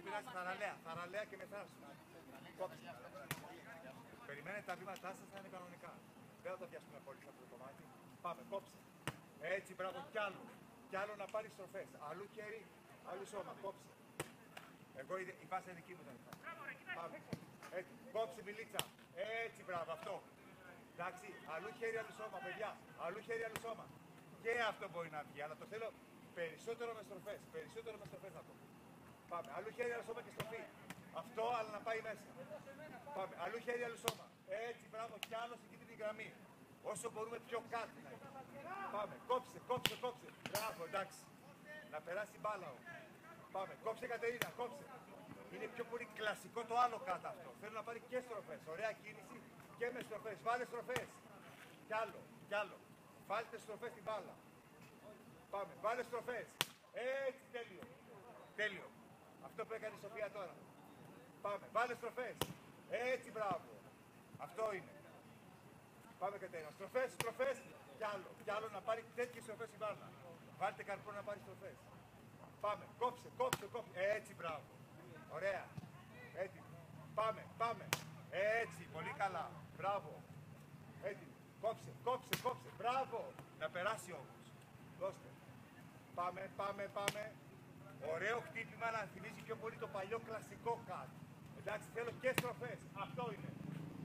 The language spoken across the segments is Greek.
πειράζει. Θαραλέα και με θάρρος. Κόψτε. Περιμένετε τα βήματά σας να είναι κανονικά. Δεν θα τα πιάσουμε πολύ σε αυτό το κομμάτι. Πάμε, κόψε. Έτσι, μπράβο, κι άλλο να πάρει στροφές. Αλλού χέρι, αλλού σώμα. Κόψε. Εγώ η πάσα δική μου ήταν. Πάμε. Έτσι, κόψε μιλίτσα. Έτσι, μπράβο, αυτό. Εντάξει, αλλού χέρι, αλλού σώμα, παιδιά. Αλλού χέρι, αλλού σώμα. Και αυτό μπορεί να βγει, αλλά το θέλω περισσότερο με στροφές. Περισσότερο με στροφές να το. Πάμε. Αλλού χέρι, αλλού σώμα και στροφή. Αυτό, αλλά να πάει μέσα. Πάμε. Αλλού χέρι, αλλού σώμα. Έτσι, μπράβο, κι άλλο στην κίτρινη γραμμή. Όσο μπορούμε πιο κάτω να είναι. Πάμε. Κόψε. Μπράβο, εντάξει. Να περάσει μπάλα. Πάμε. Κόψε, Κατερίνα, κόψε. Είναι πιο πολύ κλασικό το άλλο κάτω αυτό. Θέλω να πάρει και στροφές. Ωραία κίνηση και με στροφές. Βάλε στροφές. Κι άλλο. Βάλτε στροφές στην μπάλα. Πάμε. Βάλε στροφές. Έτσι, τέλειο. Αυτό που έκανε η Σοφία τώρα. Πάμε. Βάλε στροφές. Έτσι, μπράβο. Αυτό είναι. Πάμε, Κατερίνα. Στροφές. Κι άλλο να πάρει τέτοιες στροφές στην μπάλα. Βάλτε καρπό να πάρει στροφές. Πάμε. Κόψε. Έτσι, μπράβο. Ωραία. Έτοιμοι. Πάμε. Έτσι, πολύ καλά. Μπράβο. Έτοιμοι. Κόψε. Μπράβο. Να περάσει όμως. Δώστε. Πάμε. Ωραίο χτύπημα να θυμίζει πιο πολύ το παλιό κλασικό κάτ. Εντάξει, θέλω και στροφές. Αυτό είναι.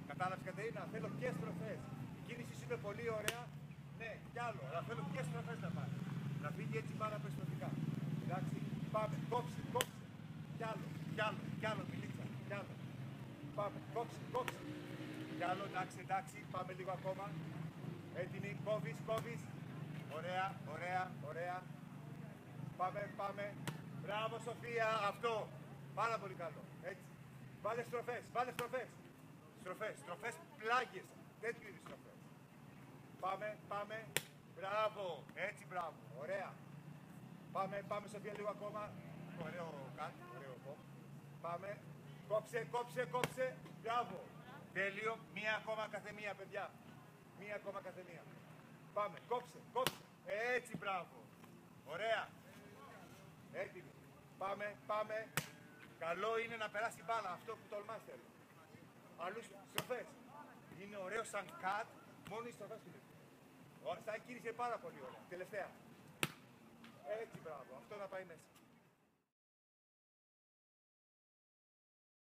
Κατάλαβες, Κατερίνα, θέλω και στροφές. Η κίνηση σου είναι πολύ ωραία. Ναι, κι άλλο. Αλλά θέλω και στροφές να πάρει. Να φύγει έτσι πάρα περιστατικά. Εντάξει, πάμε. Κόψε. Κι άλλο, μιλίτσα. Κι άλλο. Πάμε. Κόψε. Κι άλλο, εντάξει. Πάμε λίγο ακόμα. Έτοιμοι. Κόβεις. Ωραία. Πάμε. Μπράβο, Σοφία. Αυτό. Πάρα πολύ καλό. Έτσι. Βάλε στροφές. Στροφές πλάγιες. Τέτοιου είδους στροφές. Πάμε. Μπράβο. Έτσι, μπράβο. Ωραία. Πάμε, Σοφία, λίγο ακόμα. Ωραίο κάτι. Πάμε. Κόψε. Μπράβο. Τέλειο. Μία ακόμα καθεμία, παιδιά. Πάμε. Κόψε. Έτσι, μπράβο. Ωραία. Έτοιμοι. Πάμε. Καλό είναι να περάσει μπάλα. Αυτό που τολμάς θέλω. Αλλού στροφές. Είναι ωραίο σαν κατ. Μόνο οι στροφές του λεπτού. Σαν κίνηση πάρα πολύ ωραία. Τελευταία. Έτσι, μπράβο. Αυτό να πάει μέσα.